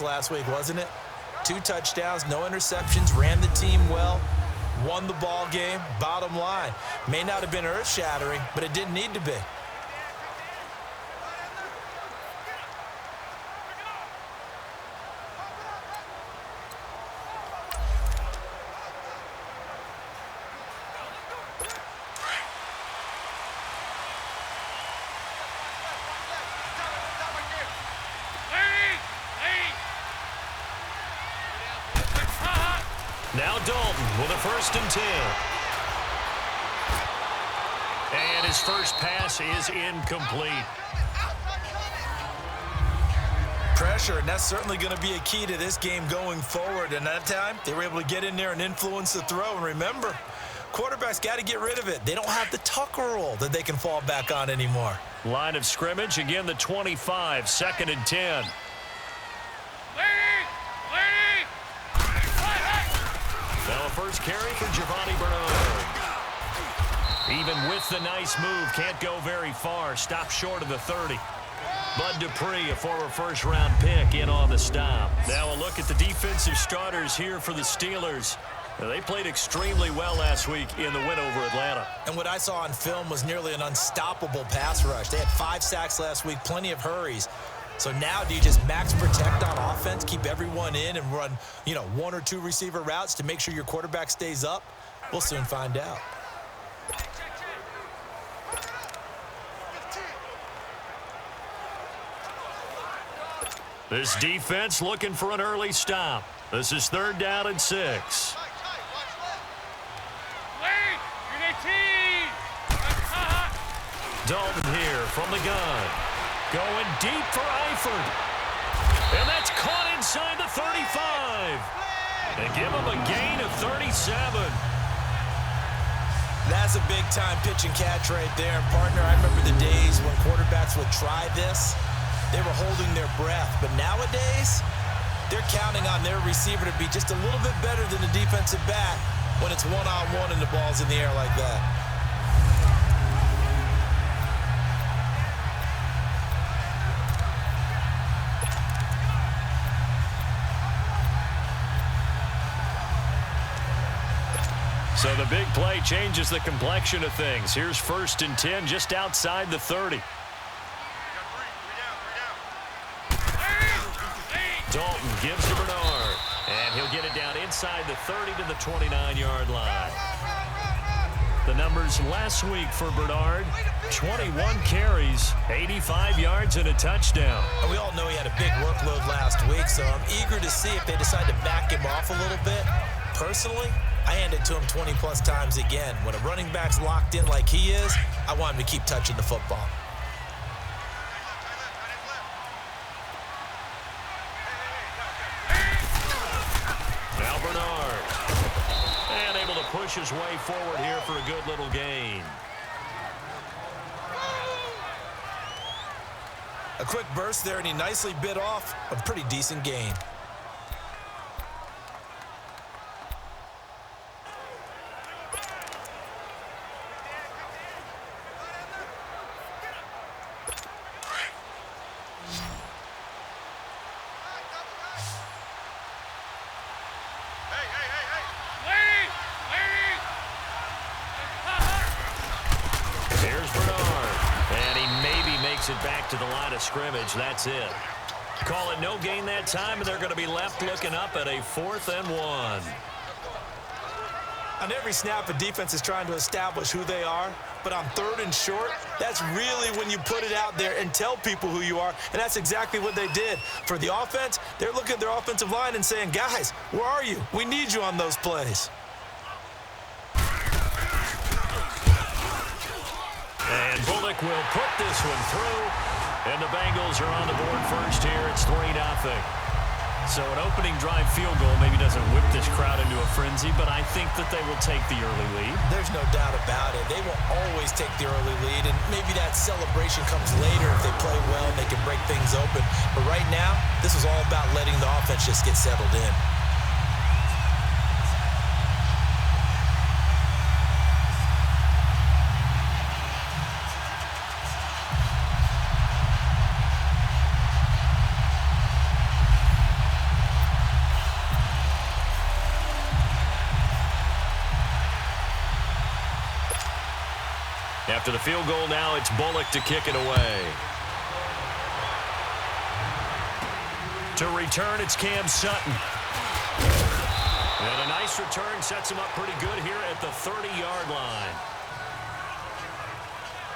last week, wasn't it? 2 touchdowns, no interceptions, ran the team well, won the ball game. Bottom line, may not have been earth-shattering, but it didn't need to be. Now Dalton with a 1st and 10. And his first pass is incomplete. Pressure, and that's certainly going to be a key to this game going forward. And that time, they were able to get in there and influence the throw. And remember, quarterbacks got to get rid of it. They don't have the Tucker rule that they can fall back on anymore. Line of scrimmage, again the 25, 2nd and 10. Now a first carry for Giovanni Bernard. Even with the nice move, can't go very far. Stop short of the 30. Bud Dupree, a former first-round pick, in on the stop. Now a look at the defensive starters here for the Steelers. They played extremely well last week in the win over Atlanta. And what I saw on film was nearly an unstoppable pass rush. They had 5 sacks last week, plenty of hurries. So now do you just max protect on offense, keep everyone in and run, 1 or 2 receiver routes to make sure your quarterback stays up? We'll soon find out. This defense looking for an early stop. This is 3rd down and 6. Dalton here from the gun. Going deep for Eifert. And that's caught inside the 35. They give him a gain of 37. That's a big-time pitch and catch right there. And, partner, I remember the days when quarterbacks would try this. They were holding their breath. But nowadays, they're counting on their receiver to be just a little bit better than the defensive back when it's one-on-one and the ball's in the air like that. So the big play changes the complexion of things. Here's 1st and 10 just outside the 30. Dalton gives to Bernard. And he'll get it down inside the 30 to the 29-yard line. The numbers last week for Bernard, 21 carries, 85 yards, and a touchdown. And we all know he had a big workload last week, so I'm eager to see if they decide to back him off a little bit. Personally, I hand it to him 20-plus times again. When a running back's locked in like he is, I want him to keep touching the football. Now Bernard. And able to push his way forward here for a good little gain. A quick burst there, and he nicely bit off a pretty decent gain. It back to the line of scrimmage. That's it. Call it no gain that time, and they're going to be left looking up at a 4th and 1. On every snap, a defense is trying to establish who they are, but on 3rd and short, that's really when you put it out there and tell people who you are, and that's exactly what they did. For the offense, they're looking at their offensive line and saying, guys, where are you? We need you on those plays. And Bullock will put this one through, and the Bengals are on the board first here. It's 3-0. So an opening drive field goal maybe doesn't whip this crowd into a frenzy, but I think that they will take the early lead. There's no doubt about it. They will always take the early lead, and maybe that celebration comes later if they play well and they can break things open. But right now, this is all about letting the offense just get settled in. After the field goal now, it's Bullock to kick it away. To return, it's Cam Sutton. And a nice return sets him up pretty good here at the 30-yard line.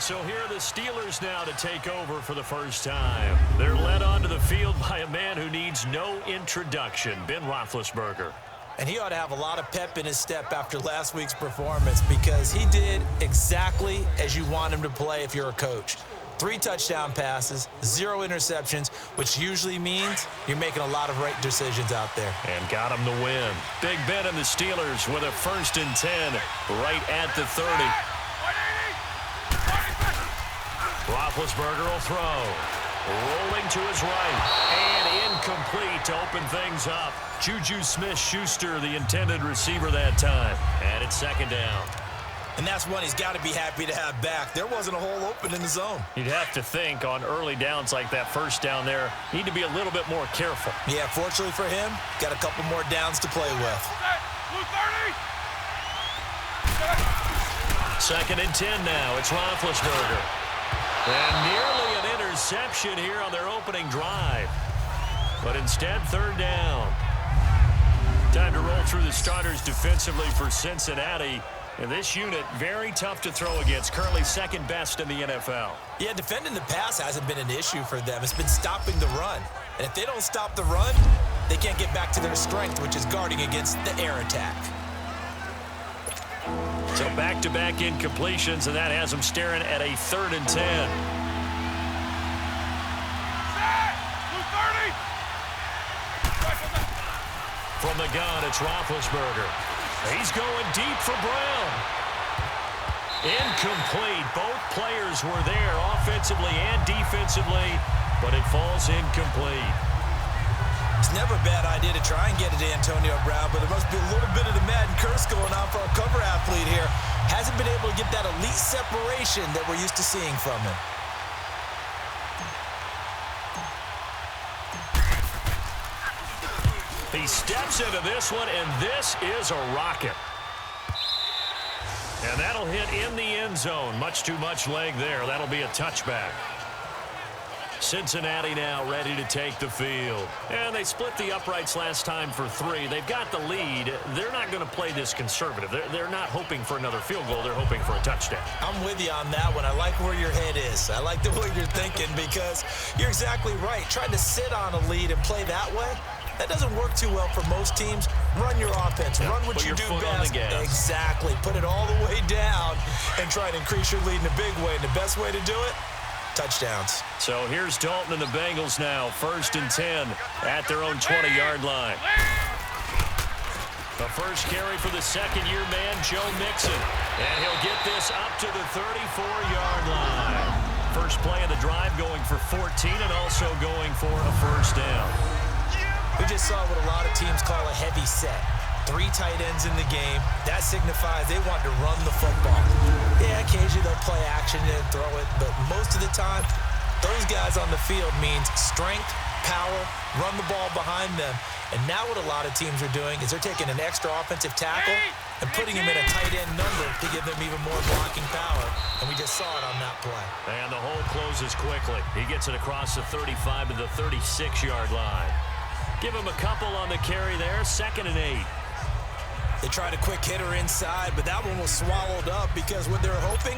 So here are the Steelers now to take over for the first time. They're led onto the field by a man who needs no introduction, Ben Roethlisberger. And he ought to have a lot of pep in his step after last week's performance because he did exactly as you want him to play if you're a coach. 3 touchdown passes, 0 interceptions, which usually means you're making a lot of right decisions out there. And got him the win. Big Ben and the Steelers with a 1st and 10 right at the 30. Roethlisberger will throw. Rolling to his right. And incomplete to open things up. Juju Smith-Schuster, the intended receiver that time. And it's 2nd down. And that's one he's got to be happy to have back. There wasn't a hole open in the zone. You'd have to think on early downs like that 1st down there, need to be a little bit more careful. Yeah, fortunately for him, got a couple more downs to play with. 2nd and 10 now. It's Roethlisberger. And nearly an interception here on their opening drive. But instead, 3rd down. Time to roll through the starters defensively for Cincinnati. And this unit, very tough to throw against. Currently 2nd best in the NFL. Yeah, defending the pass hasn't been an issue for them. It's been stopping the run. And if they don't stop the run, they can't get back to their strength, which is guarding against the air attack. So back-to-back incompletions, and that has them staring at a 3rd and 10. From the gun, it's Roethlisberger. He's going deep for Brown. Incomplete. Both players were there offensively and defensively, but it falls incomplete. It's never a bad idea to try and get it to Antonio Brown, but there must be a little bit of the Madden curse going on for our cover athlete here. Hasn't been able to get that elite separation that we're used to seeing from him. He steps into this one, and this is a rocket. And that'll hit in the end zone. Much too much leg there. That'll be a touchback. Cincinnati now ready to take the field. And they split the uprights last time for 3. They've got the lead. They're not going to play this conservative. They're not hoping for another field goal. They're hoping for a touchdown. I'm with you on that one. I like where your head is. I like the way you're thinking because you're exactly right. Trying to sit on a lead and play that way, that doesn't work too well for most teams. Run your offense. Yeah, run what you do best. Exactly. Put it all the way down and try to increase your lead in a big way. And the best way to do it, touchdowns. So here's Dalton and the Bengals now. 1st and 10 at their own 20-yard line. The first carry for the 2nd-year man, Joe Mixon. And he'll get this up to the 34-yard line. First play of the drive going for 14 and also going for a 1st down. We just saw what a lot of teams call a heavy set. 3 tight ends in the game. That signifies they want to run the football. Yeah, occasionally they'll play action and throw it, but most of the time, those guys on the field means strength, power, run the ball behind them. And now what a lot of teams are doing is they're taking an extra offensive tackle and putting him in a tight end number to give them even more blocking power. And we just saw it on that play. And the hole closes quickly. He gets it across the 35 to the 36-yard line. Give him a couple on the carry there. 2nd and 8. They tried a quick hitter inside, but that one was swallowed up because what they're hoping,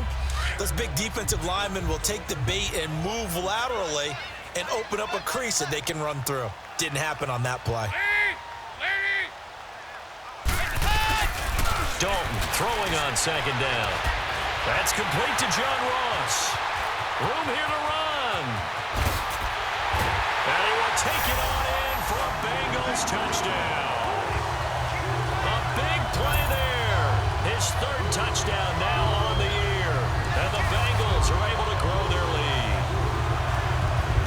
those big defensive linemen will take the bait and move laterally and open up a crease that they can run through. Didn't happen on that play. Dalton throwing on 2nd down. That's complete to John Ross. Room here to run. And he will take it on in for a Bengals touchdown. A big play there. His 3rd touchdown now on the year. And the Bengals are able to grow their lead.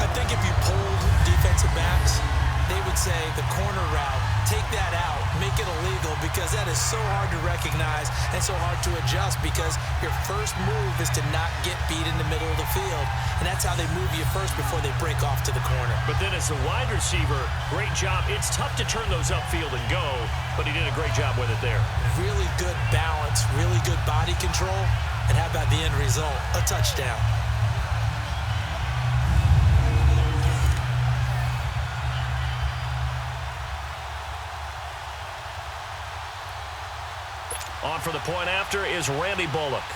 I think if you pulled defensive backs, they would say the corner route, take that out, make it illegal because that is so hard to recognize and so hard to adjust because your first move is to not get beat in the middle of the field. And that's how they move you first before they break off to the corner. But then as a wide receiver, great job. It's tough to turn those upfield and go, but he did a great job with it there. Really good balance, really good body control. And how about the end result? A touchdown. On for the point after is Randy Bullock.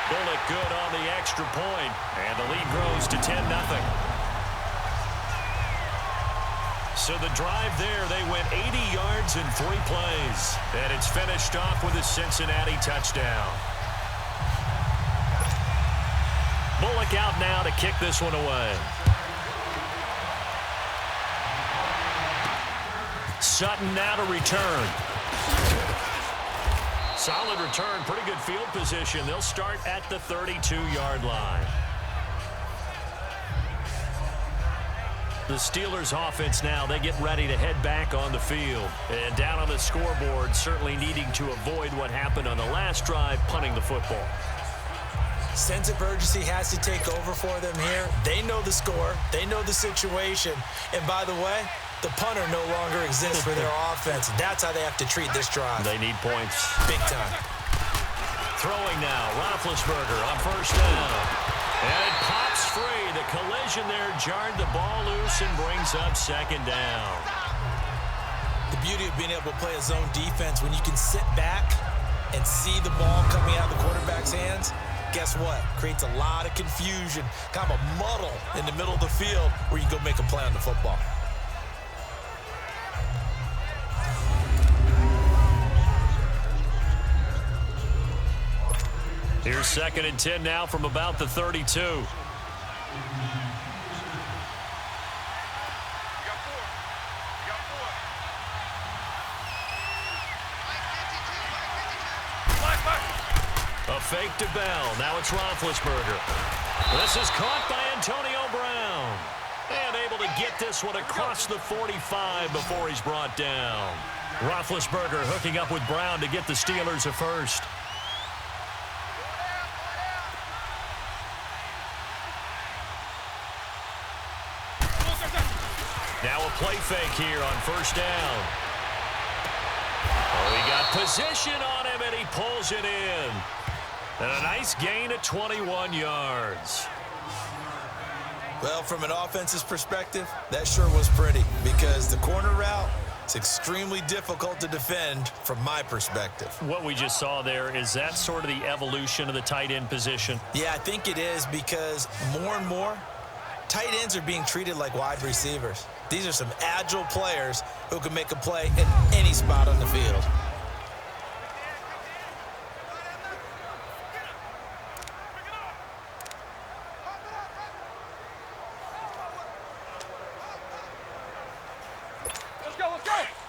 Bullock good on the extra point, and the lead grows to 10-0. So the drive there, they went 80 yards in 3 plays, and it's finished off with a Cincinnati touchdown. Bullock out now to kick this one away. Sutton now to return. Solid return, pretty good field position. They'll start at the 32-yard line. The Steelers offense now, they get ready to head back on the field. And down on the scoreboard, certainly needing to avoid what happened on the last drive, punting the football. Sense of urgency has to take over for them here. They know the score. They know the situation. And by the way, the punter no longer exists for their offense. That's how they have to treat this drive. They need points. Big time. Throwing now, Roethlisberger on first down. And it pops free. The collision there jarred the ball loose and brings up second down. The beauty of being able to play a zone defense, when you can sit back and see the ball coming out of the quarterback's hands, guess what? Creates a lot of confusion, kind of a muddle in the middle of the field where you go make a play on the football. Here's 2nd and 10 now from about the 32. A fake to Bell. Now it's Roethlisberger. This is caught by Antonio Brown. And able to get this one across the 45 before he's brought down. Roethlisberger hooking up with Brown to get the Steelers a first. Now a play fake here on first down. Oh, he got position on him, and he pulls it in. And a nice gain of 21 yards. Well, from an offense's perspective, that sure was pretty because the corner route is extremely difficult to defend from my perspective. What we just saw there, is that sort of the evolution of the tight end position? Yeah, I think it is because more and more, tight ends are being treated like wide receivers. These are some agile players who can make a play at any spot on the field.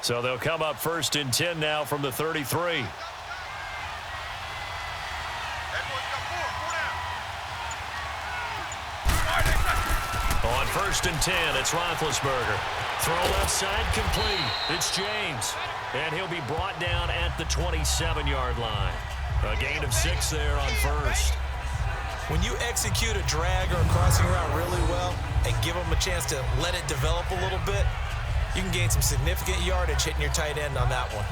So they'll come up 1st and 10 now from the 33. On 1st and 10, it's Roethlisberger. Throw left side complete. It's James. And he'll be brought down at the 27-yard line. A gain of 6 there on first. When you execute a drag or a crossing route really well and give them a chance to let it develop a little bit, you can gain some significant yardage hitting your tight end on that one.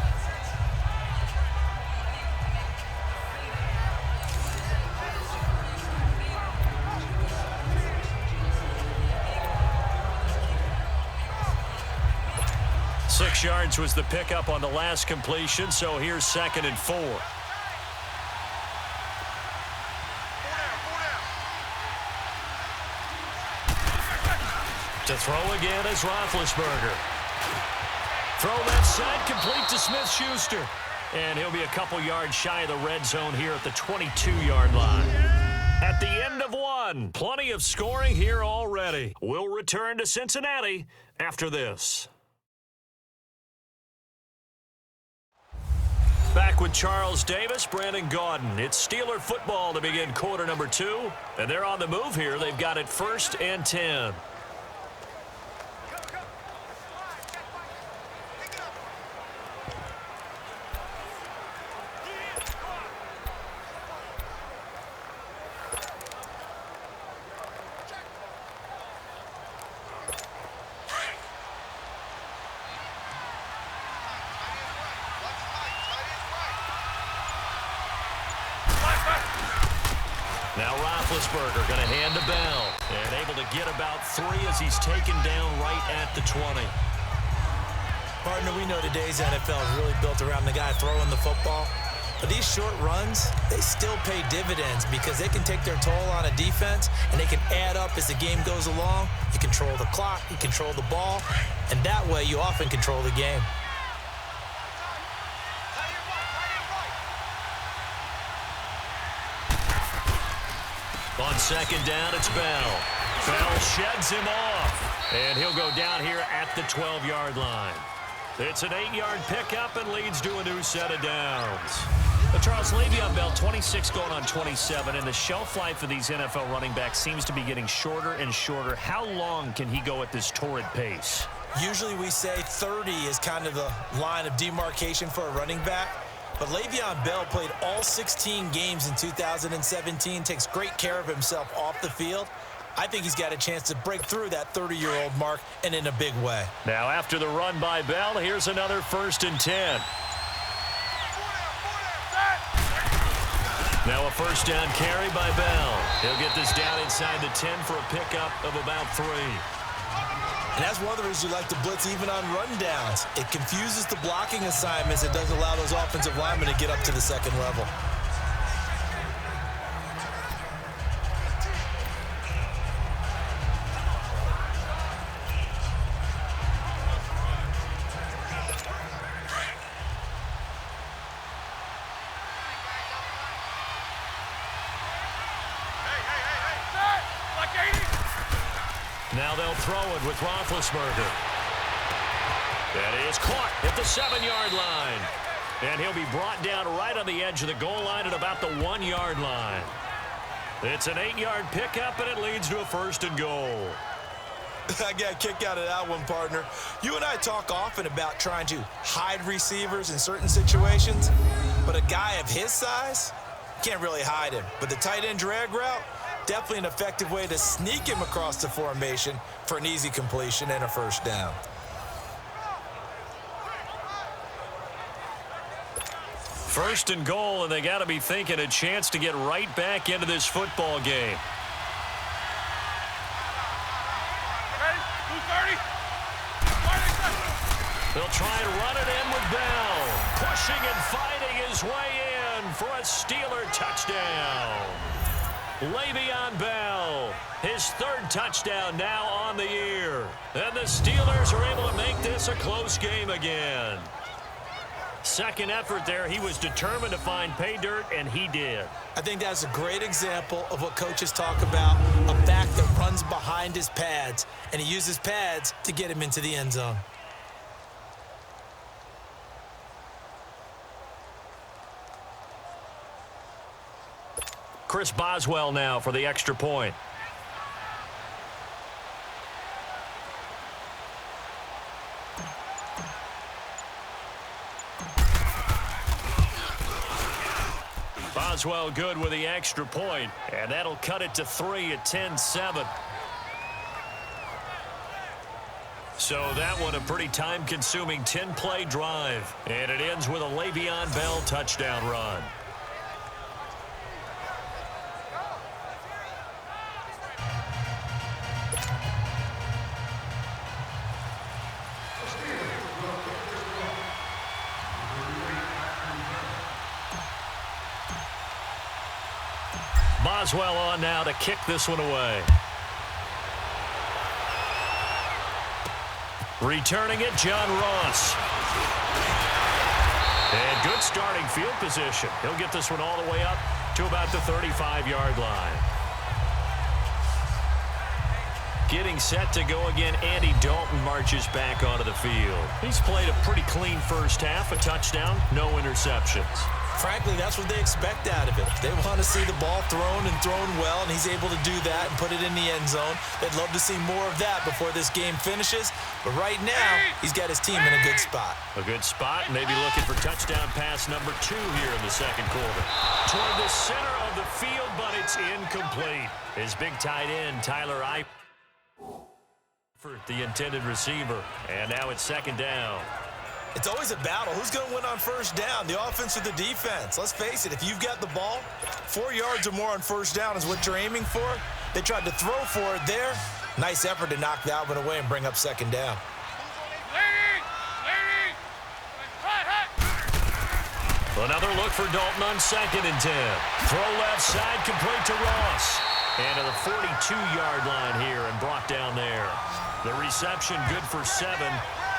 Six yards was the pickup on the last completion, so here's 2nd and 4. To throw again is Roethlisberger. Throw left side complete to Smith-Schuster. And he'll be a couple yards shy of the red zone here at the 22-yard line. At the end of one, plenty of scoring here already. We'll return to Cincinnati after this. Back with Charles Davis, Brandon Gaudin. It's Steeler football to begin quarter number 2. And they're on the move here. They've got it 1st and 10. Now Roethlisberger going to hand to Bell. And able to get about 3 as he's taken down right at the 20. Partner, we know today's NFL is really built around the guy throwing the football. But these short runs, they still pay dividends because they can take their toll on a defense and they can add up as the game goes along. You control the clock, you control the ball, and that way you often control the game. On second down, it's Bell. Bell sheds him off, and he'll go down here at the 12-yard line. It's an 8-yard pickup and leads to a new set of downs. But Charles, Le'Veon Bell, 26 going on 27, and the shelf life of these NFL running backs seems to be getting shorter and shorter. How long can he go at this torrid pace? Usually we say 30 is kind of the line of demarcation for a running back. But Le'Veon Bell played all 16 games in 2017, takes great care of himself off the field. I think he's got a chance to break through that 30-year-old mark, and in a big way. Now after the run by Bell, here's another 1st and 10. Now a 1st down carry by Bell. He'll get this down inside the 10 for a pickup of about 3. And that's one of the reasons you like to blitz even on rundowns. It confuses the blocking assignments. It doesn't allow those offensive linemen to get up to the second level. Now they'll throw it with Roethlisberger. That is caught at the 7-yard line. And he'll be brought down right on the edge of the goal line at about the 1-yard line. It's an 8-yard pickup, and it leads to a 1st and goal. I got a kick out of that one, partner. You and I talk often about trying to hide receivers in certain situations, but a guy of his size, can't really hide him. But the tight end drag route, definitely an effective way to sneak him across the formation for an easy completion and a 1st down. First and goal, and they got to be thinking a chance to get right back into this football game. They'll try and run it in with Bell. Pushing and fighting his way in for a Steeler touchdown. Le'Veon Bell, his 3rd touchdown now on the year. And the Steelers are able to make this a close game again. Second effort there, he was determined to find pay dirt, and he did. I think that's a great example of what coaches talk about, a back that runs behind his pads, and he uses pads to get him into the end zone. Chris Boswell now for the extra point. Boswell good with the extra point, and that'll cut it to 3 at 10-7. So that one a pretty time-consuming 10-play drive, and it ends with a Le'Veon Bell touchdown run. Boswell on now to kick this one away. Returning it, John Ross. And good starting field position. He'll get this one all the way up to about the 35-yard line. Getting set to go again, Andy Dalton marches back onto the field. He's played a pretty clean first half, a touchdown, no interceptions. Frankly, that's what they expect out of it. They want to see the ball thrown and thrown well, and he's able to do that and put it in the end zone. They'd love to see more of that before this game finishes. But right now, he's got his team in a good spot. A good spot, maybe looking for touchdown pass number 2 here in the second quarter. Toward the center of the field, but it's incomplete. His big tight end, Tyler for the intended receiver. And now it's second down. It's always a battle. Who's going to win on first down, the offense or the defense? Let's face it, if you've got the ball, 4 yards or more on first down is what you're aiming for. They tried to throw for it there. Nice effort to knock that one away and bring up second down. Another look for Dalton on 2nd and 10. Throw left side, complete to Ross. And to the 42-yard line here and brought down there. The reception good for 7.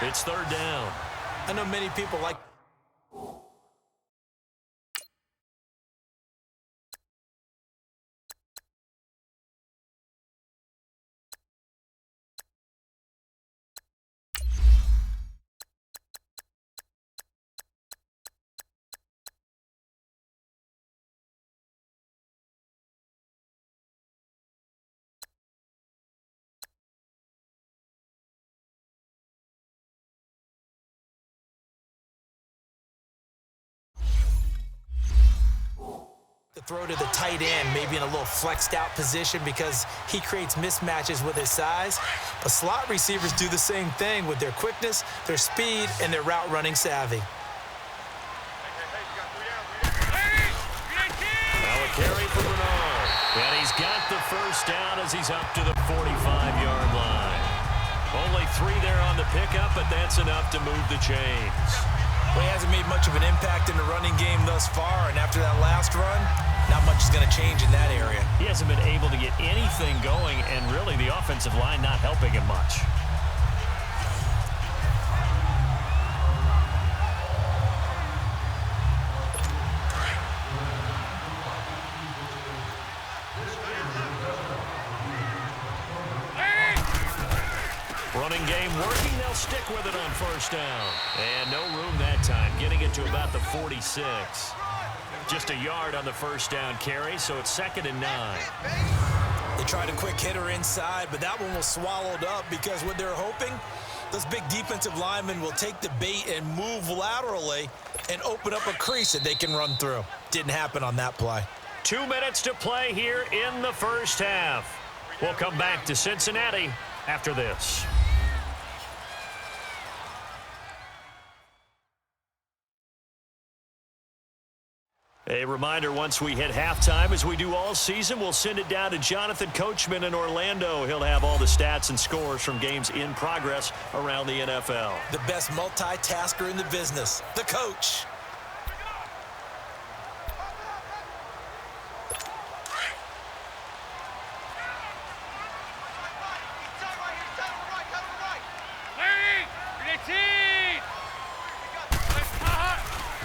It's 3rd down. I know many people like... to throw to the tight end, maybe in a little flexed out position because he creates mismatches with his size. But slot receivers do the same thing with their quickness, their speed, and their route running savvy. Now a carry for Bernard. And he's got the first down as he's up to the 45-yard line. Only 3 there on the pickup, but that's enough to move the chains. Well, he hasn't made much of an impact in the running game thus far, and after that last run, not much is going to change in that area. He hasn't been able to get anything going, and really the offensive line not helping him much. Running game working, they'll stick with it on first down. And no room that time, getting it to about the 46. Just a yard on the first down carry, so it's 2nd and 9. They tried a quick hitter inside, but that one was swallowed up because what they're hoping, those big defensive linemen will take the bait and move laterally and open up a crease that they can run through. Didn't happen on that play. 2 minutes to play here in the first half. We'll come back to Cincinnati after this. A reminder, once we hit halftime, as we do all season, we'll send it down to Jonathan Coachman in Orlando. He'll have all the stats and scores from games in progress around the NFL. The best multitasker in the business, the coach.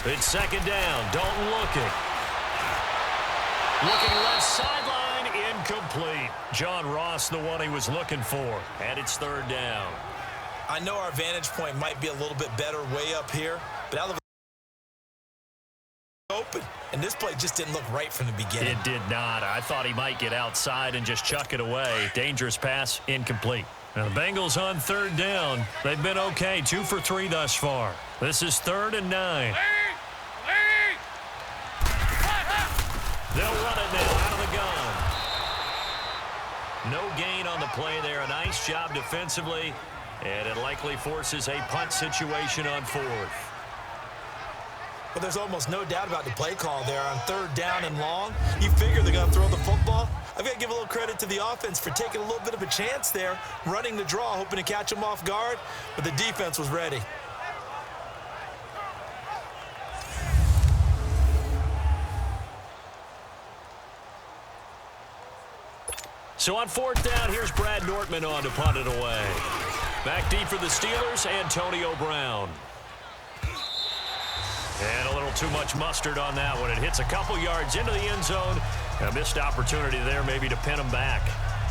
It's 2nd down. Dalton looking. Looking left sideline, incomplete. John Ross, the one he was looking for. And it's 3rd down. I know our vantage point might be a little bit better way up here, but out of open. And this play just didn't look right from the beginning. It did not. I thought he might get outside and just chuck it away. Dangerous pass, incomplete. Now the Bengals on 3rd down. They've been okay, 2 for 3 thus far. This is 3rd and 9. They'll run it now out of the gun. No gain on the play there. A nice job defensively. And it likely forces a punt situation on 4th. But there's almost no doubt about the play call there on 3rd down and long. You figure they're going to throw the football. I've got to give a little credit to the offense for taking a little bit of a chance there, running the draw, hoping to catch them off guard, but the defense was ready. So on 4th down, here's Brad Nortman on to punt it away. Back deep for the Steelers, Antonio Brown. And a little too much mustard on that one. It hits a couple yards into the end zone. A missed opportunity there maybe to pin them back.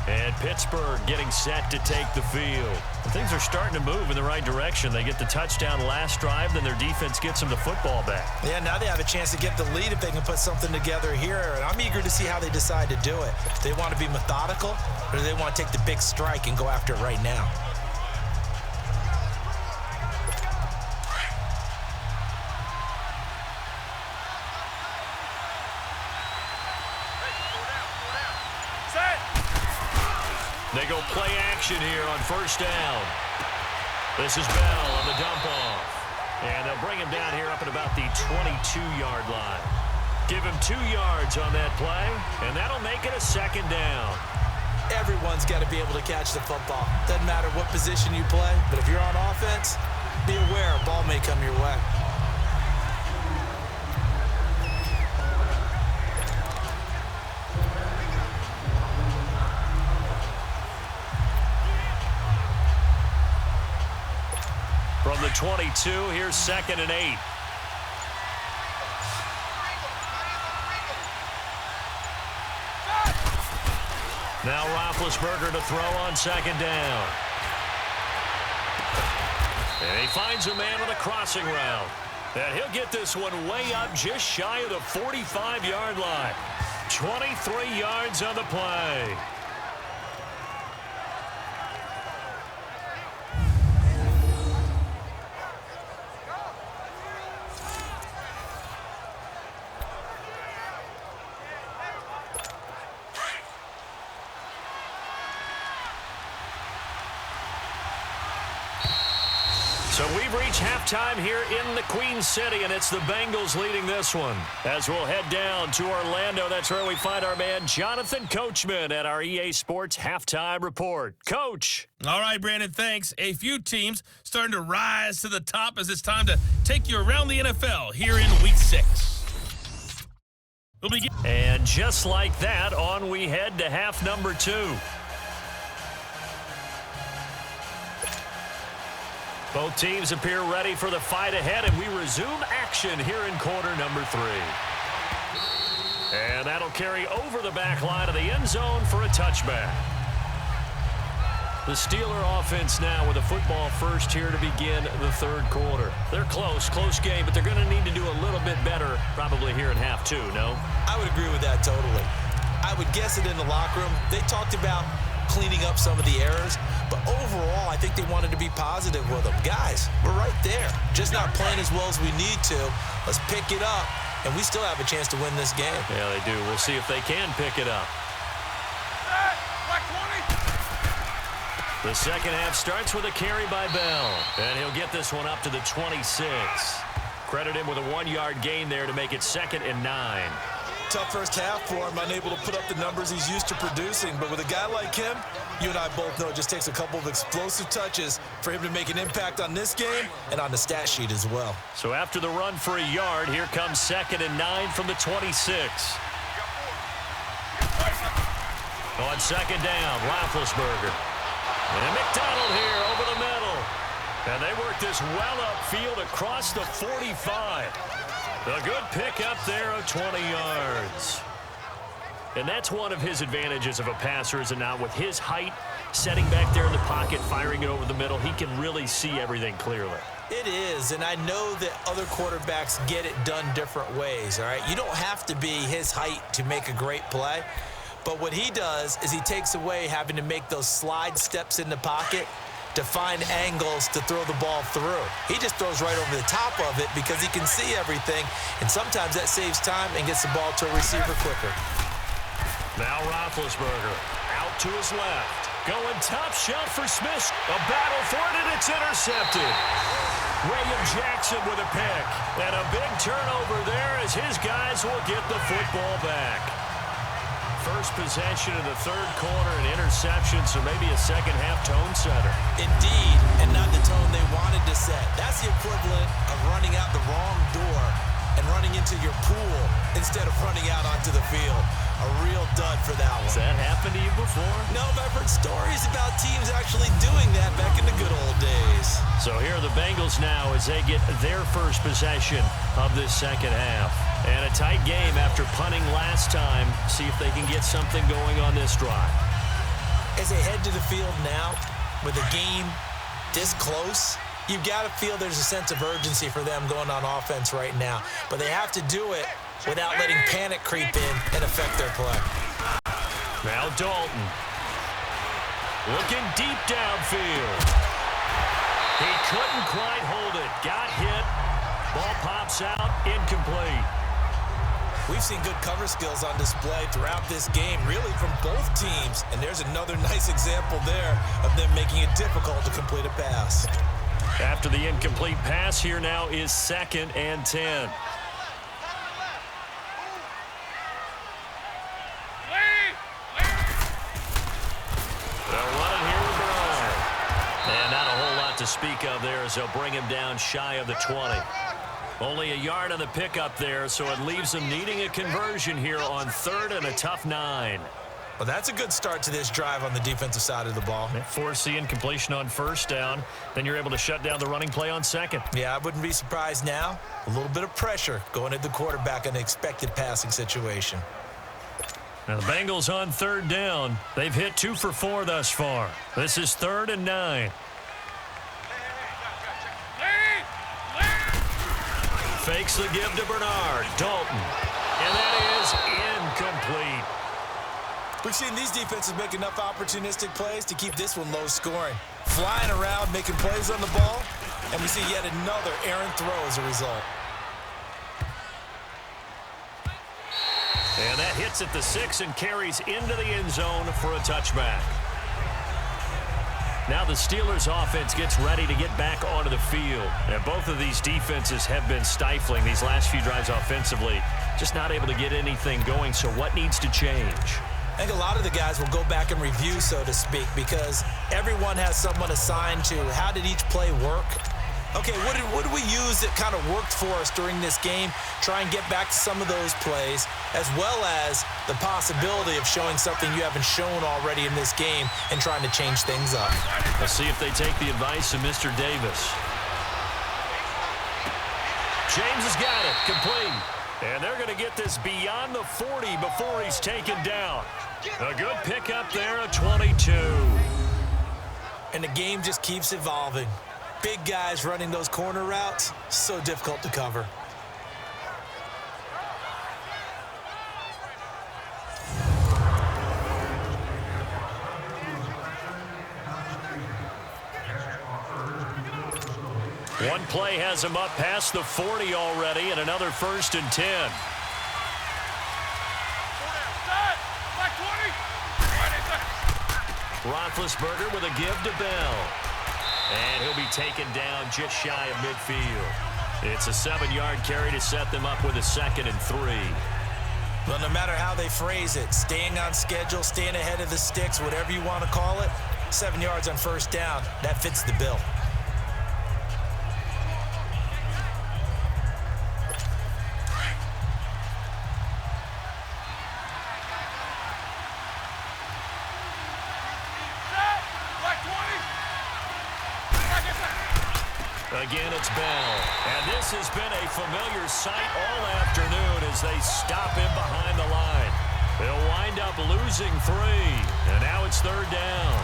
And Pittsburgh getting set to take the field. And things are starting to move in the right direction. They get the touchdown last drive, then their defense gets them the football back. Yeah, now they have a chance to get the lead if they can put something together here. And I'm eager to see how they decide to do it. Do they want to be methodical, or do they want to take the big strike and go after it right now? They go play action here on 1st down. This is Bell on the dump off. And they'll bring him down here up at about the 22-yard line. Give him 2 yards on that play, and that'll make it a second down. Everyone's got to be able to catch the football. Doesn't matter what position you play, but if you're on offense, be aware a ball may come your way. From the 22, here's 2nd and 8. Now Roethlisberger to throw on 2nd down. And he finds a man on the crossing route. And he'll get this one way up just shy of the 45-yard line. 23 yards on the play. So we've reached halftime here in the Queen City, and it's the Bengals leading this one. As we'll head down to Orlando, that's where we find our man Jonathan Coachman at our EA Sports Halftime Report. Coach. All right, Brandon, thanks. A few teams starting to rise to the top as it's time to take you around the NFL here in Week 6. And just like that, on we head to half number 2. Both teams appear ready for the fight ahead, and we resume action here in quarter number 3. And that'll carry over the back line of the end zone for a touchback. The Steeler offense now with a football first here to begin the 3rd quarter. They're close game, but they're going to need to do a little bit better probably here in half 2, no? I would agree with that totally. I would guess it in the locker room. They talked about cleaning up some of the errors, but overall, I think they wanted to be positive with them. Guys, we're right there. Just not playing as well as we need to. Let's pick it up, and we still have a chance to win this game. Yeah, they do. We'll see if they can pick it up. The second half starts with a carry by Bell, and he'll get this one up to the 26. Credit him with a 1-yard gain there to make it 2nd and 9. Tough first half for him, unable to put up the numbers he's used to producing. But with a guy like him, you and I both know it just takes a couple of explosive touches for him to make an impact on this game and on the stat sheet as well. So after the run for a yard, here comes 2nd and 9 from the 26. On 2nd down, Roethlisberger. And McDonald here over the middle. And they work this well upfield across the 45. A good pickup there of 20 yards. And that's one of his advantages of a passer, is it not? With his height, setting back there in the pocket, firing it over the middle, he can really see everything clearly. It is, and I know that other quarterbacks get it done different ways, all right? You don't have to be his height to make a great play, but what he does is he takes away having to make those slide steps in the pocket to find angles to throw the ball through. He just throws right over the top of it because he can see everything, and sometimes that saves time and gets the ball to a receiver quicker. Now Roethlisberger out to his left. Going top shelf for Smith. A battle for it, and it's intercepted. William Jackson with a pick. And a big turnover there as his guys will get the football back. First possession of the 3rd quarter, an interception, so maybe a second-half tone setter. Indeed, and not the tone they wanted to set. That's the equivalent of running out the wrong door and running into your pool instead of running out onto the field. A real dud for that one. Has that happened to you before? No, but I've heard stories about teams actually doing that back in the good old days. So here are the Bengals now as they get their first possession of this second half. And a tight game after punting last time. See if they can get something going on this drive. As they head to the field now, with a game this close, you've got to feel there's a sense of urgency for them going on offense right now. But they have to do it without letting panic creep in and affect their play. Now Dalton. Looking deep downfield. He couldn't quite hold it. Got hit. Ball pops out. Incomplete. We've seen good cover skills on display throughout this game, really from both teams. And there's another nice example there of them making it difficult to complete a pass. After the incomplete pass, here now is 2nd and 10. They'll run it here with Bernard. And not a whole lot to speak of there as they'll bring him down shy of the 20. Only a yard on the pickup there, so it leaves them needing a conversion here on 3rd and a tough 9. Well, that's a good start to this drive on the defensive side of the ball. Force the incompletion on 1st down. Then you're able to shut down the running play on 2nd. Yeah, I wouldn't be surprised now. A little bit of pressure going at the quarterback in an expected passing situation. Now the Bengals on 3rd down. They've hit 2 for 4 thus far. This is 3rd and 9. Fakes the give to Bernard. Dalton. And that is incomplete. We've seen these defenses make enough opportunistic plays to keep this one low scoring. Flying around, making plays on the ball, and we see yet another errant throw as a result. And that hits at the 6 and carries into the end zone for a touchback. Now the Steelers offense gets ready to get back onto the field. And both of these defenses have been stifling these last few drives offensively. Just not able to get anything going, so what needs to change? I think a lot of the guys will go back and review, so to speak, because everyone has someone assigned to how did each play work. Okay, what did we use that kind of worked for us during this game? Try and get back to some of those plays, as well as the possibility of showing something you haven't shown already in this game and trying to change things up. Let's see if they take the advice of Mr. Davis. James has got it, complete. And they're going to get this beyond the 40 before he's taken down. A good pickup there, a 22. And the game just keeps evolving. Big guys running those corner routes, so difficult to cover. One play has him up past the 40 already, and another 1st and 10. Roethlisberger with a give to Bell. And he'll be taken down just shy of midfield. It's a 7-yard carry to set them up with a 2nd and 3. Well, no matter how they phrase it, staying on schedule, staying ahead of the sticks, whatever you want to call it, 7 yards on 1st down, that fits the bill. Again, it's Bell. And this has been a familiar sight all afternoon as they stop him behind the line. They'll wind up losing 3. And now it's 3rd down.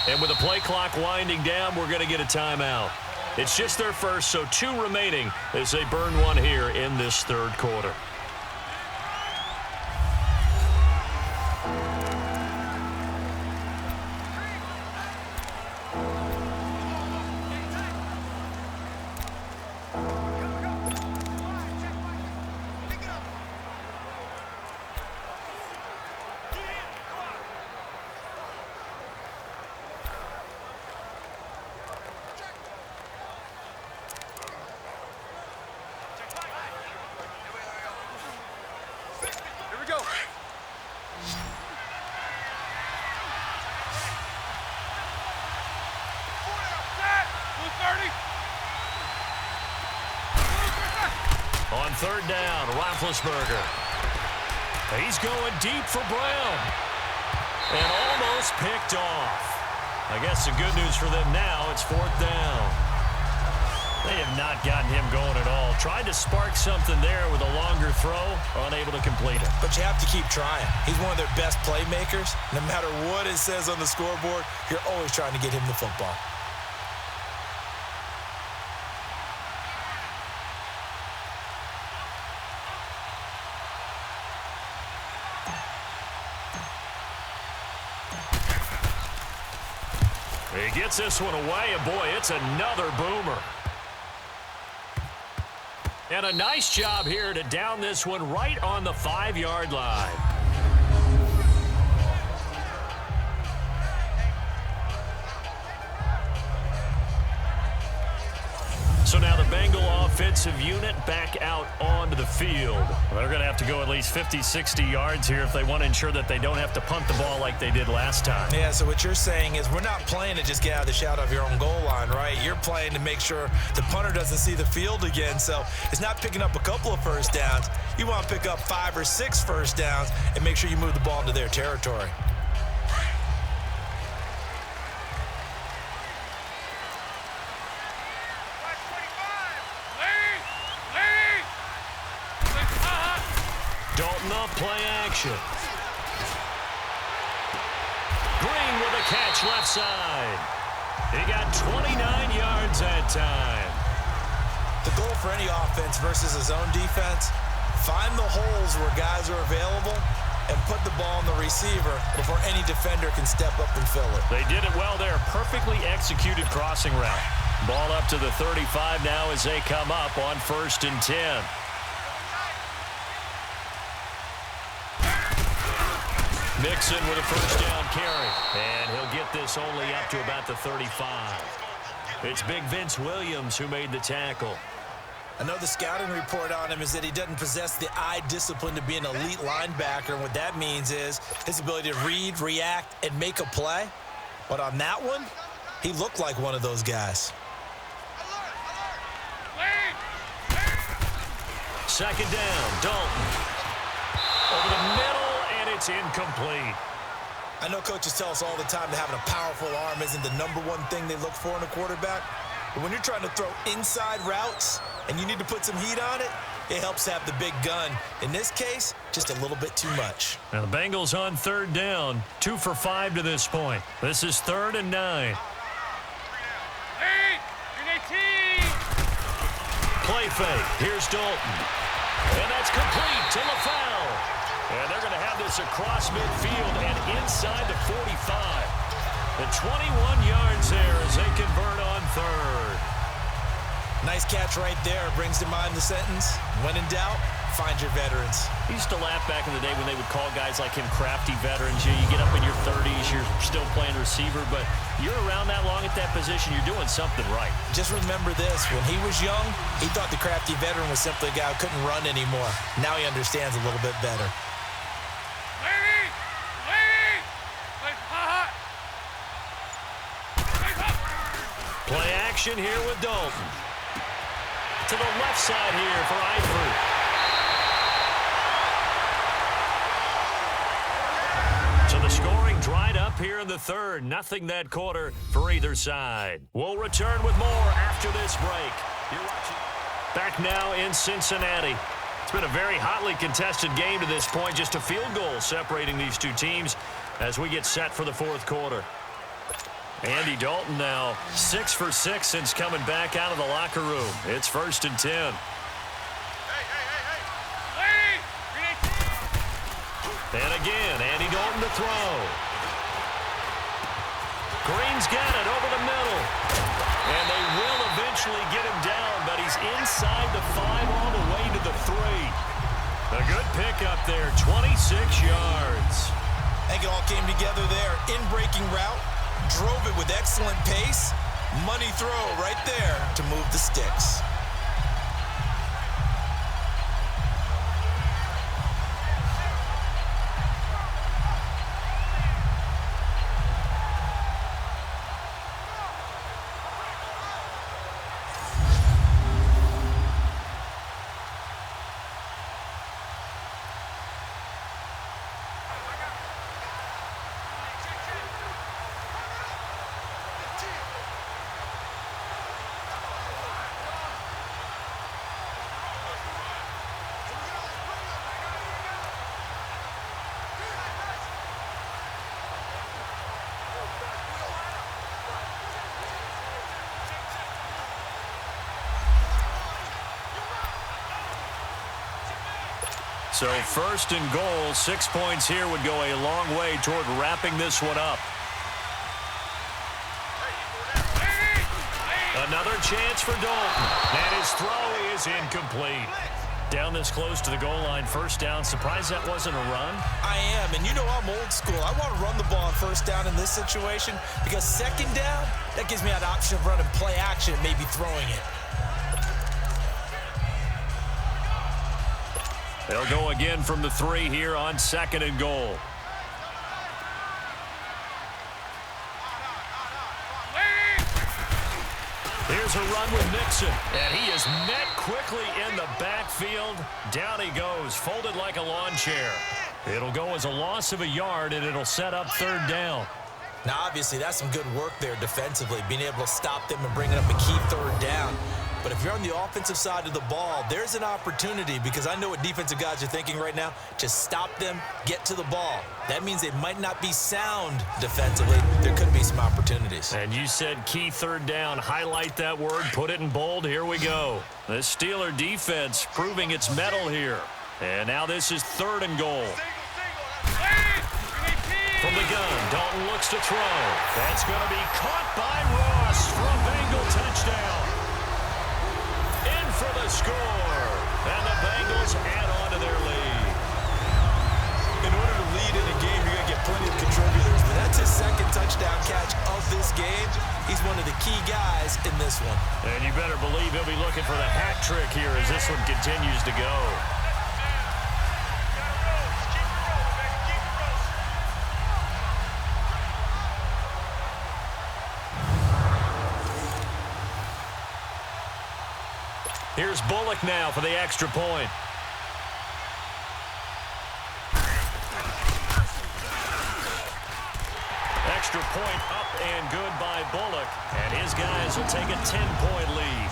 And with the play clock winding down, we're going to get a timeout. It's just their first, so 2 remaining as they burn one here in this 3rd quarter. On 3rd down, Roethlisberger. He's going deep for Brown. And almost picked off. I guess the good news for them now, it's 4th down. They have not gotten him going at all. Tried to spark something there with a longer throw, unable to complete it. But you have to keep trying. He's one of their best playmakers. No matter what it says on the scoreboard, you're always trying to get him the football. He gets this one away, and boy, it's another boomer. And a nice job here to down this one right on the 5-yard line. So now the Bengal offensive unit back out onto the field. Well, they're going to have to go at least 50, 60 yards here if they want to ensure that they don't have to punt the ball like they did last time. Yeah, so what you're saying is we're not playing to just get out of the shadow of your own goal line, right? You're playing to make sure the punter doesn't see the field again. So it's not picking up a couple of first downs. You want to pick up 5 or 6 first downs and make sure you move the ball into their territory. Play action. Green with a catch left side. He got 29 yards that time. The goal for any offense versus a zone defense, find the holes where guys are available and put the ball on the receiver before any defender can step up and fill it. They did it well there. Perfectly executed crossing route. Ball up to the 35 now as they come up on 1st and 10. Mixon with a first down carry. And he'll get this only up to about the 35. It's Big Vince Williams who made the tackle. I know the scouting report on him is that he doesn't possess the eye discipline to be an elite linebacker. And what that means is his ability to read, react, and make a play. But on that one, he looked like one of those guys. Second down, Dalton. Over the middle, and it's incomplete. I know coaches tell us all the time that having a powerful arm isn't the #1 thing they look for in a quarterback. But when you're trying to throw inside routes and you need to put some heat on it, it helps have the big gun. In this case, just a little bit too much. Now the Bengals on 3rd down, 2 for 5 to this point. This is 3rd and 9. Play fake. Here's Dalton. And that's complete to LaFell. And they're going to have this across midfield and inside the 45. The 21 yards there as they convert on 3rd. Nice catch right there. Brings to mind the sentence, when in doubt, find your veterans. He used to laugh back in the day when they would call guys like him crafty veterans. You get up in your 30s, you're still playing receiver, but you're around that long at that position, you're doing something right. Just remember this, when he was young, he thought the crafty veteran was simply a guy who couldn't run anymore. Now he understands a little bit better. Play action here with Dalton. To the left side here for Eifert. So the scoring dried up here in the 3rd. Nothing that quarter for either side. We'll return with more after this break. You're watching. Back now in Cincinnati. It's been a very hotly contested game to this point. Just a field goal separating these two teams as we get set for the 4th quarter. Andy Dalton now 6 for 6 since coming back out of the locker room. It's 1st and 10. And again, Andy Dalton to throw. Green's got it over the middle. And they will eventually get him down, but he's inside the 5 all the way to the 3. A good pickup there, 26 yards. I think it all came together there. In-breaking route. Drove it with excellent pace. Money throw right there to move the sticks. So 1st and goal, 6 points here would go a long way toward wrapping this one up. Another chance for Dalton. And his throw is incomplete. Down this close to the goal line, first down. Surprised that wasn't a run? I am, and you know I'm old school. I want to run the ball on first down in this situation because second down, that gives me an option of running play action, maybe throwing it. They'll go again from the 3 here on 2nd and goal. Here's a run with Nixon, and he is met quickly in the backfield. Down he goes, folded like a lawn chair. It'll go as a loss of a yard, and it'll set up 3rd down. Now, obviously, that's some good work there defensively, being able to stop them and bringing up a key 3rd down. But if you're on the offensive side of the ball, there's an opportunity because I know what defensive guys are thinking right now. Just stop them, get to the ball. That means they might not be sound defensively. There could be some opportunities. And you said key 3rd down. Highlight that word, put it in bold. Here we go. The Steeler defense proving its mettle here. And now this is 3rd and goal. From the gun, Dalton looks to throw. That's going to be caught by Ross for a Bengal touchdown. In for the score. And the Bengals add on to their lead. In order to lead in a game, you're going to get plenty of contributors. But that's his 2nd touchdown catch of this game. He's one of the key guys in this one. And you better believe he'll be looking for the hat trick here as this one continues to go. Here's Bullock now for the extra point. Extra point up and good by Bullock. And his guys will take a 10-point lead.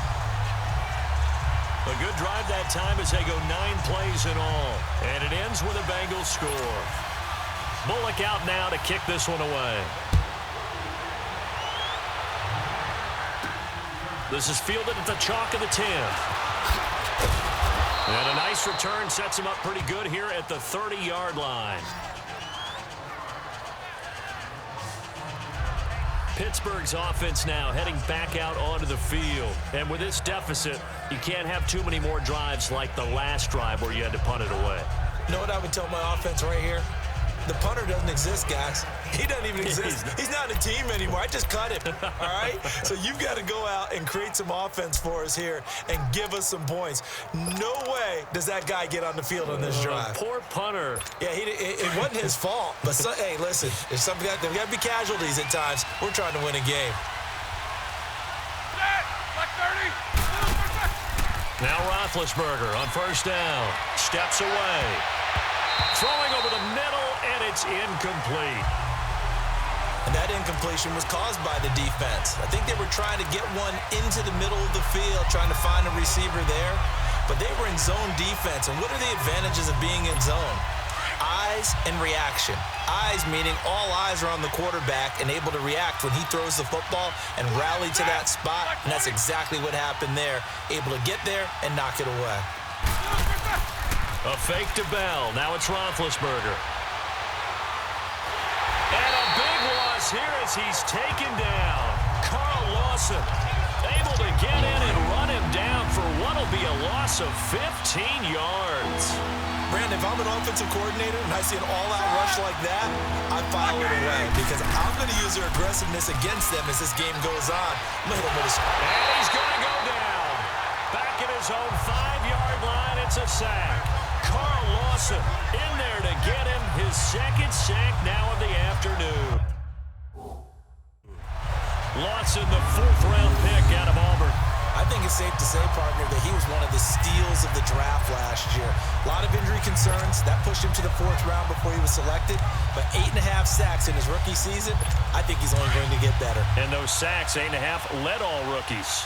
A good drive that time as they go 9 plays in all. And it ends with a Bengals score. Bullock out now to kick this one away. This is fielded at the chalk of the 10. And a nice return sets him up pretty good here at the 30-yard line. Pittsburgh's offense now heading back out onto the field. And with this deficit, you can't have too many more drives like the last drive where you had to punt it away. You know what I would tell my offense right here? The punter doesn't exist, guys. He doesn't even exist. He's not a team anymore. I just cut him, all right? So you've got to go out and create some offense for us here and give us some points. No way does that guy get on the field on this drive. Poor punter. Yeah, it wasn't his fault. But, hey, listen, there's got to be casualties at times. We're trying to win a game. Now Roethlisberger on first down. Steps away. Throwing over the middle, and it's incomplete. And that incompletion was caused by the defense. I think they were trying to get one into the middle of the field, trying to find a receiver there. But they were in zone defense. And what are the advantages of being in zone? Eyes and reaction. Eyes meaning all eyes are on the quarterback and able to react when he throws the football and rally to that spot. And that's exactly what happened there. Able to get there and knock it away. A fake to Bell. Now it's Roethlisberger. And a big loss here as he's taken down. Carl Lawson able to get in and run him down for what will be a loss of 15 yards. Brandon, if I'm an offensive coordinator and I see an all-out rush like that, I file it away because I'm going to use their aggressiveness against them as this game goes on. I'm going to hit him with a... And he's going to go down. Back at his own 5-yard line, it's a sack. Carl Lawson in there to get him his 2nd sack now of the afternoon. Lawson, the 4th-round pick out of Auburn. I think it's safe to say, partner, that he was one of the steals of the draft last year. A lot of injury concerns. That pushed him to the 4th round before he was selected. But 8.5 sacks in his rookie season, I think he's only going to get better. And those sacks, 8.5, led all rookies.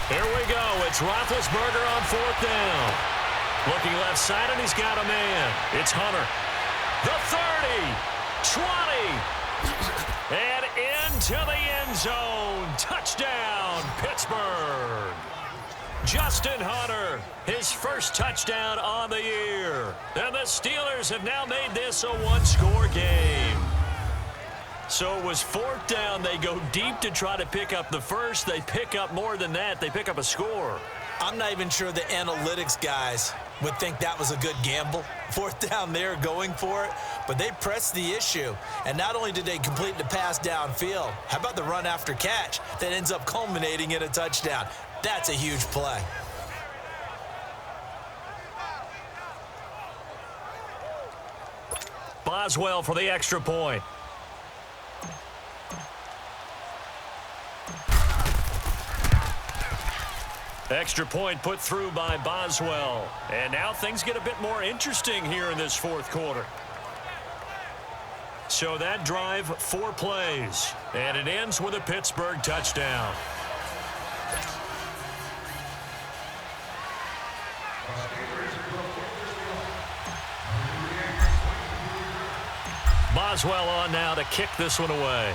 Here we go. It's Roethlisberger on 4th down. Looking left side, and he's got a man. It's Hunter. The 30, 20, and into the end zone. Touchdown, Pittsburgh. Justin Hunter, his first touchdown on the year. And the Steelers have now made this a one-score game. So it was 4th down. They go deep to try to pick up the first. They pick up more than that. They pick up a score. I'm not even sure the analytics guys would think that was a good gamble. 4th down there going for it, but they pressed the issue. And not only did they complete the pass downfield, how about the run after catch that ends up culminating in a touchdown? That's a huge play. Boswell for the extra point. Extra point put through by Boswell. And now things get a bit more interesting here in this 4th quarter. So that drive, 4 plays. And it ends with a Pittsburgh touchdown. Boswell on now to kick this one away.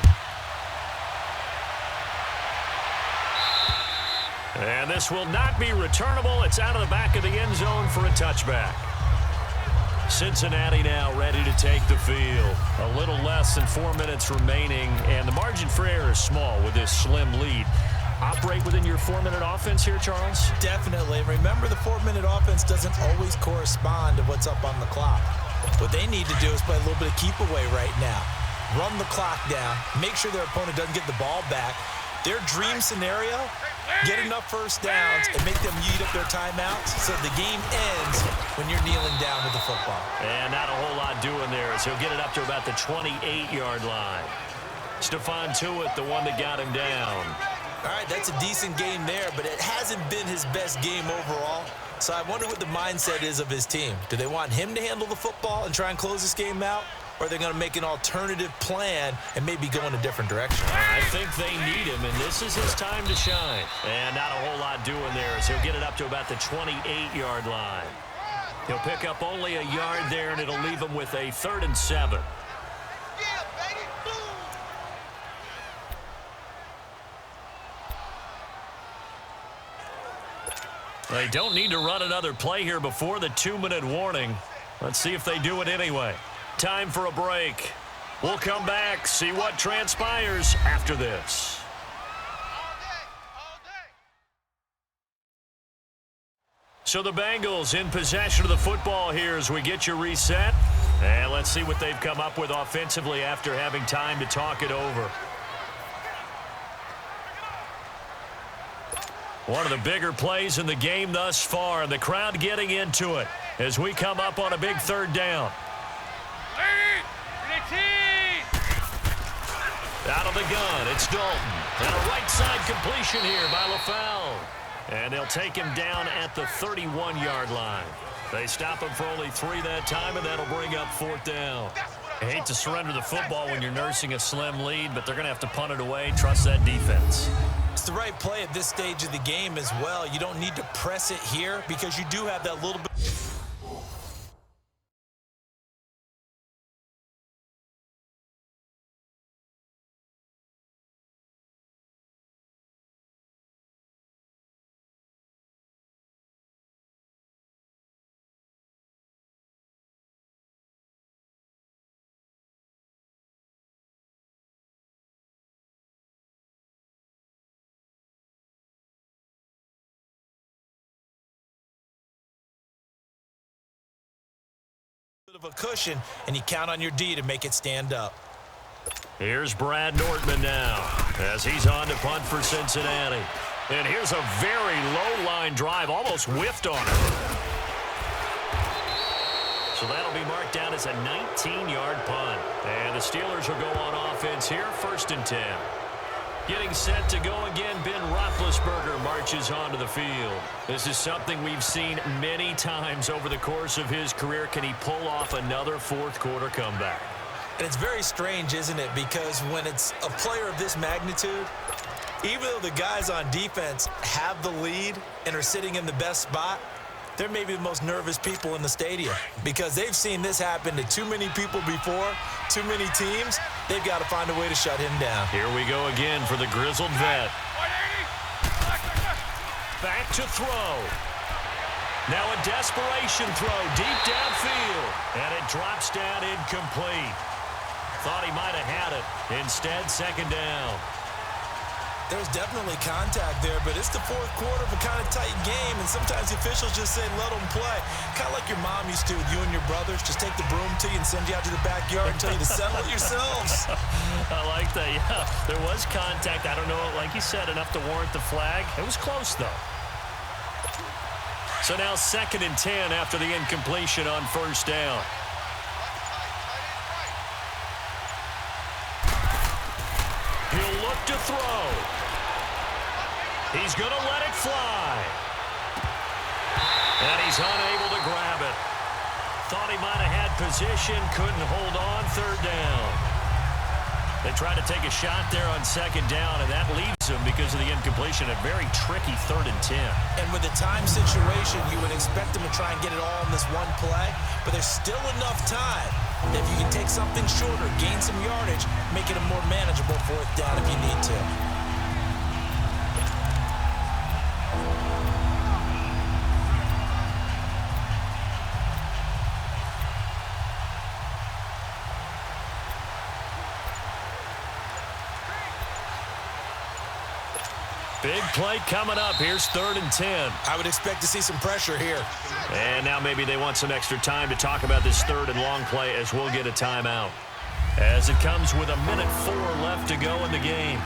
And this will not be returnable. It's out of the back of the end zone for a touchback. Cincinnati now ready to take the field. A little less than 4 minutes remaining, and the margin for error is small with this slim lead. Operate within your 4-minute offense here, Charles? Definitely. Remember, the 4-minute offense doesn't always correspond to what's up on the clock. What they need to do is play a little bit of keep away right now. Run the clock down. Make sure their opponent doesn't get the ball back. Their dream scenario, get enough first downs and make them eat up their timeouts so the game ends when you're kneeling down with the football. And not a whole lot doing there as he'll get it up to about the 28-yard line. Stephon Tuitt, the one that got him down. All right, that's a decent game there, but it hasn't been his best game overall. So I wonder what the mindset is of his team. Do they want him to handle the football and try and close this game out? Or are they going to make an alternative plan and maybe go in a different direction? I think they need him, and this is his time to shine. And not a whole lot doing there as he'll get it up to about the 28-yard line. He'll pick up only a yard there, and it'll leave him with a 3rd and 7. They don't need to run another play here before the 2-minute warning. Let's see if they do it anyway. Time for a break. We'll come back, see what transpires after this. So the Bengals in possession of the football here as we get you reset. And let's see what they've come up with offensively after having time to talk it over. One of the bigger plays in the game thus far, and the crowd getting into it as we come up on a big 3rd down. Out of the gun, it's Dalton. And a right side completion here by LaFell. And they'll take him down at the 31-yard line. They stop him for only 3 that time, and that'll bring up 4th down. I hate to surrender the football when you're nursing a slim lead, but they're going to have to punt it away. Trust that defense. It's the right play at this stage of the game as well. You don't need to press it here because you do have that little bit. Of a cushion, and you count on your D to make it stand up. Here's Brad Nortman now as he's on to punt for Cincinnati. And here's a very low line drive, almost whiffed on it. So that'll be marked down as a 19-yard punt. And the Steelers will go on offense here, 1st and 10. Getting set to go again, Ben Roethlisberger marches onto the field. This is something we've seen many times over the course of his career. Can he pull off another 4th quarter comeback? And it's very strange, isn't it? Because when it's a player of this magnitude, even though the guys on defense have the lead and are sitting in the best spot, they're maybe the most nervous people in the stadium because they've seen this happen to too many people before, too many teams. They've got to find a way to shut him down. Here we go again for the grizzled vet. Back to throw. Now a desperation throw deep downfield, and it drops down incomplete. Thought he might have had it. Instead, second down. There's definitely contact there, but it's the fourth quarter of a kind of tight game, and sometimes the officials just say, let them play. Kind of like your mom used to with you and your brothers. Just take the broom to you and send you out to the backyard and tell you to settle it yourselves. I like that, yeah. There was contact. I don't know, like you said, enough to warrant the flag. It was close, though. So now 2nd and 10 after the incompletion on first down. He'll look to throw. He's going to let it fly. And he's unable to grab it. Thought he might have had position, couldn't hold on, third down. They tried to take a shot there on second down, and that leaves them because of the incompletion. A very tricky 3rd and 10. And with the time situation, you would expect them to try and get it all in this one play, but there's still enough time. If you can take something shorter, gain some yardage, make it a more manageable 4th down if you need to. Big play coming up. Here's 3rd and 10. I would expect to see some pressure here. And now maybe they want some extra time to talk about this 3rd and long play as we'll get a timeout. As it comes with 1:04 left to go in the game.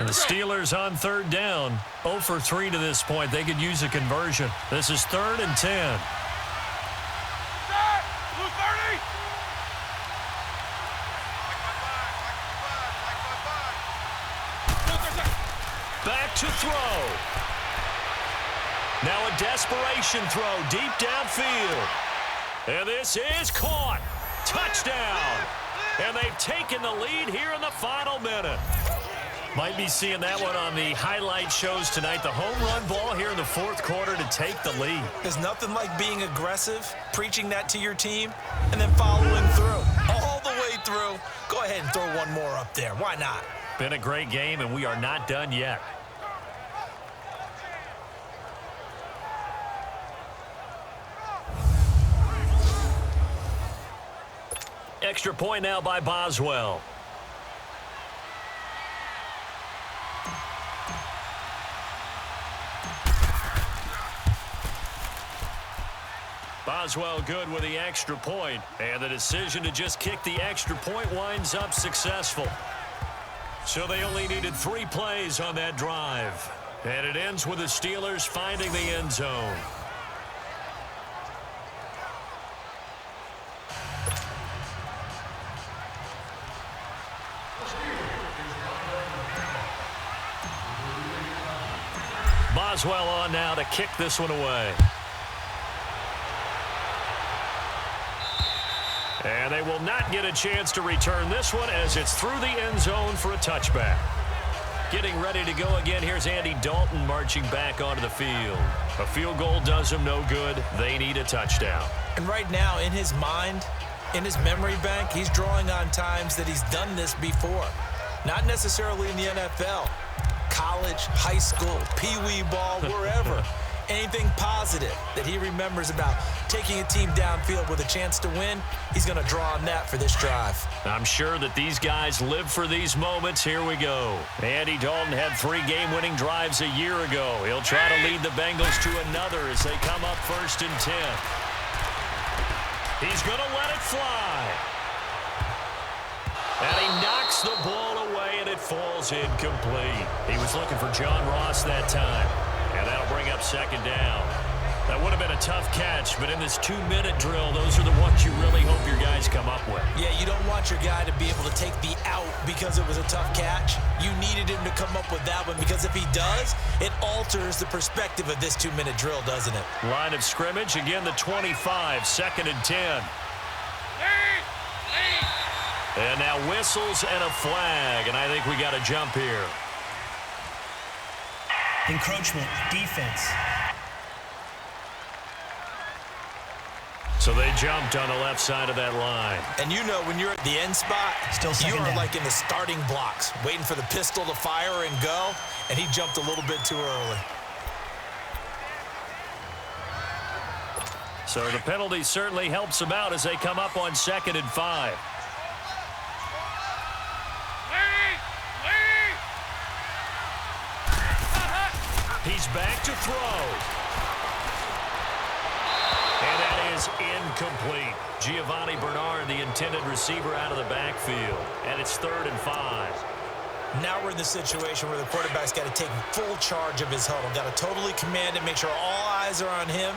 And the Steelers on 3rd down. 0 for 3 to this point. They could use a conversion. This is 3rd and 10. Back to throw. Now a desperation throw deep downfield. And this is caught. Touchdown. And they've taken the lead here in the final minute. Might be seeing that one on the highlight shows tonight. The home run ball here in the 4th quarter to take the lead. There's nothing like being aggressive, preaching that to your team, and then following through. All the way through. Go ahead and throw one more up there. Why not? Been a great game, and we are not done yet. Extra point now by Boswell. Boswell good with the extra point, and the decision to just kick the extra point winds up successful. So they only needed 3 plays on that drive, and it ends with the Steelers finding the end zone. Boswell on now to kick this one away. And they will not get a chance to return this one as it's through the end zone for a touchback. Getting ready to go again. Here's Andy Dalton marching back onto the field. A field goal does them no good. They need a touchdown. And right now, in his mind, in his memory bank, he's drawing on times that he's done this before. Not necessarily in the NFL. College, high school, pee-wee ball, wherever. Anything positive that he remembers about taking a team downfield with a chance to win, he's going to draw on that for this drive. I'm sure that these guys live for these moments. Here we go. Andy Dalton had 3 game-winning drives a year ago. He'll try to lead the Bengals to another as they come up 1st and 10. He's going to let it fly. And he knocks the ball away, and it falls incomplete. He was looking for John Ross that time. And that'll bring up 2nd down. That would have been a tough catch, but in this 2-minute drill, those are the ones you really hope your guys come up with. Yeah, you don't want your guy to be able to take the out because it was a tough catch. You needed him to come up with that one because if he does, it alters the perspective of this 2-minute drill, doesn't it? Line of scrimmage, again the 25, 2nd and 10. And now whistles and a flag, and I think we got a jump here. Encroachment, defense. So they jumped on the left side of that line. And you know when you're at the end spot, you are like in the starting blocks, waiting for the pistol to fire and go, and he jumped a little bit too early. So the penalty certainly helps them out as they come up on 2nd and 5. He's back to throw. And that is incomplete. Giovanni Bernard, the intended receiver, out of the backfield. And it's 3rd and 5. Now we're in the situation where the quarterback's got to take full charge of his huddle. Got to totally command it, make sure all eyes are on him.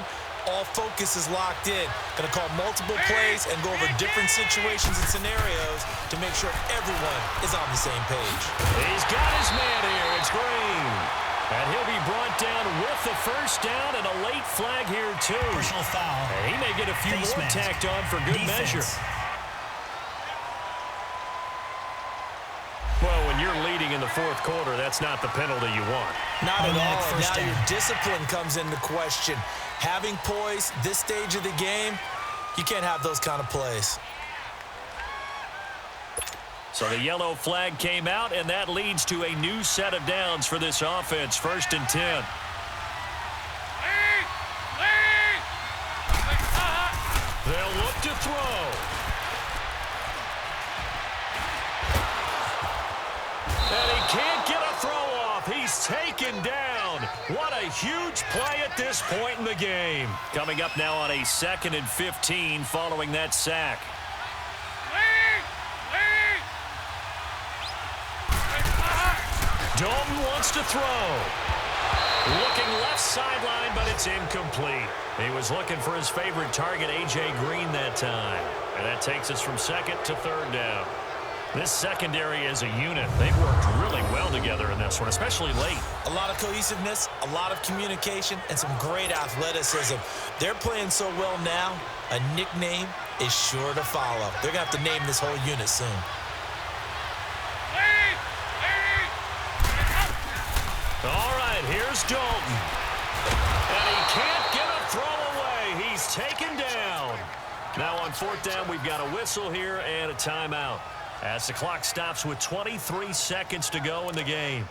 All focus is locked in. Going to call multiple plays and go over different situations and scenarios to make sure everyone is on the same page. He's got his man here. It's Green. And he'll be brought down with the first down and a late flag here, too. Personal foul. And he may get a few more tacked on for good measure. Well, when you're leading in the 4th quarter, that's not the penalty you want. Not at all. Now your discipline comes into question. Having poise this stage of the game, you can't have those kind of plays. So the yellow flag came out, and that leads to a new set of downs for this offense. 1st and 10. They'll look to throw. And he can't get a throw off. He's taken down. What a huge play at this point in the game. Coming up now on a 2nd and 15 following that sack. Dalton wants to throw. Looking left sideline, but it's incomplete. He was looking for his favorite target, A.J. Green, that time. And that takes us from 2nd to 3rd down. This secondary as a unit, they've worked really well together in this one, especially late. A lot of cohesiveness, a lot of communication, and some great athleticism. They're playing so well now, a nickname is sure to follow. They're going to have to name this whole unit soon. All right, here's Dalton. And he can't get a throw away. He's taken down. Now on 4th down, we've got a whistle here and a timeout as the clock stops with 23 seconds to go in the game.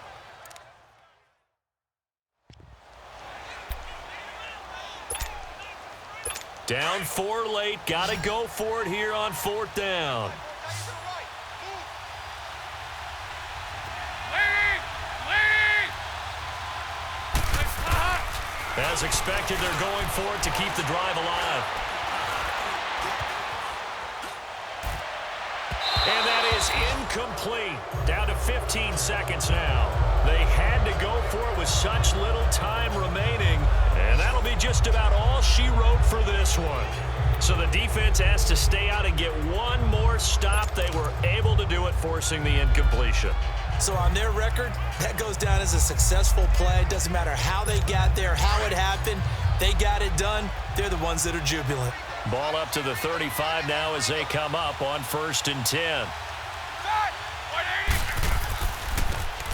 Down 4 late. Got to go for it here on 4th down. As expected, they're going for it to keep the drive alive. And that is incomplete. Down to 15 seconds now. They had to go for it with such little time remaining. And that'll be just about all she wrote for this one. So the defense has to stay out and get one more stop. They were able to do it, forcing the incompletion. So on their record, that goes down as a successful play. Doesn't matter how they got there, how it happened. They got it done. They're the ones that are jubilant. Ball up to the 35 now as they come up on 1st and 10.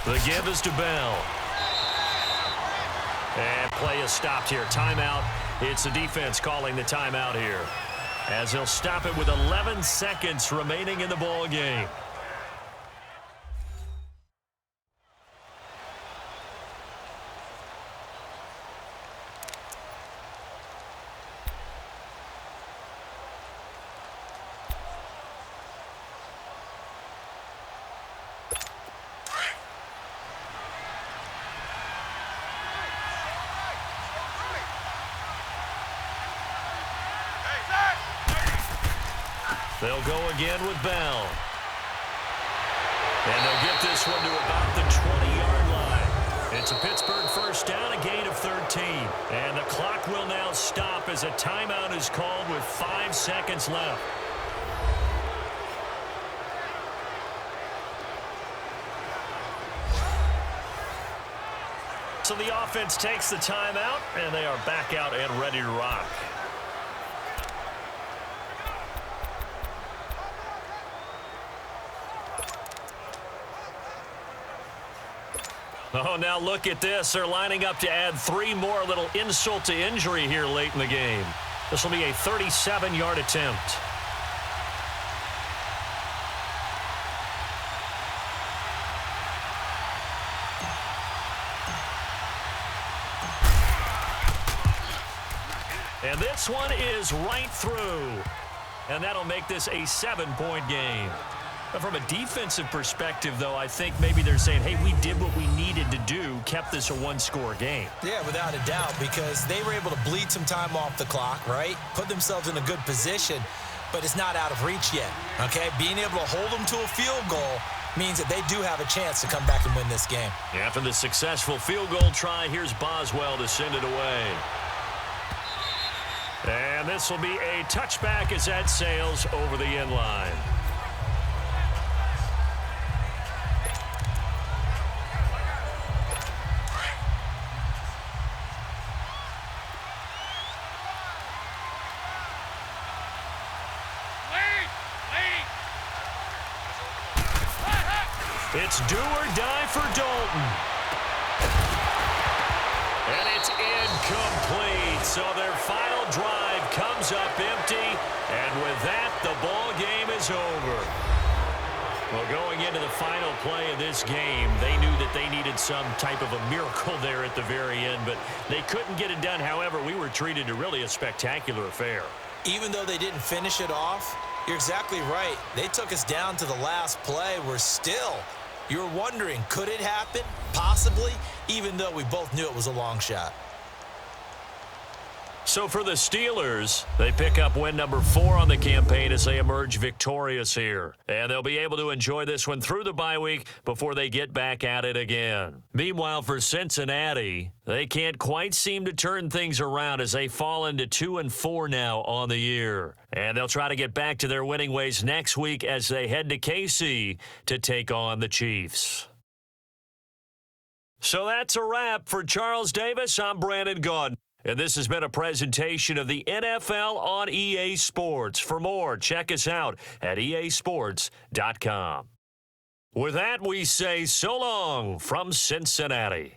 The give is to Bell. And play is stopped here. Timeout. It's the defense calling the timeout here, as he'll stop it with 11 seconds remaining in the ball game. They'll go again with Bell. And they'll get this one to about the 20-yard line. It's a Pittsburgh first down, a gain of 13. And the clock will now stop as a timeout is called with 5 seconds left. So the offense takes the timeout, and they are back out and ready to rock. Oh, now look at this. They're lining up to add 3 more, little insult to injury here late in the game. This will be a 37-yard attempt. And this one is right through. And that'll make this a 7-point game. But from a defensive perspective, though, I think maybe they're saying, hey, we did what we needed to do, kept this a 1-score game. Yeah, without a doubt, because they were able to bleed some time off the clock, right? Put themselves in a good position, but it's not out of reach yet, okay? Being able to hold them to a field goal means that they do have a chance to come back and win this game. After the successful field goal try, here's Boswell to send it away. And this will be a touchback as that sails over the end line. It's do or die for Dalton. And it's incomplete. So their final drive comes up empty. And with that, the ball game is over. Well, going into the final play of this game, they knew that they needed some type of a miracle there at the very end, but they couldn't get it done. However, we were treated to really a spectacular affair. Even though they didn't finish it off, you're exactly right. They took us down to the last play. You were wondering, could it happen? Possibly, even though we both knew it was a long shot. So for the Steelers, they pick up win number 4 on the campaign as they emerge victorious here. And they'll be able to enjoy this one through the bye week before they get back at it again. Meanwhile, for Cincinnati, they can't quite seem to turn things around as they fall into 2-4 now on the year. And they'll try to get back to their winning ways next week as they head to KC to take on the Chiefs. So that's a wrap. For Charles Davis, I'm Brandon Gaudin. And this has been a presentation of the NFL on EA Sports. For more, check us out at easports.com. With that, we say so long from Cincinnati.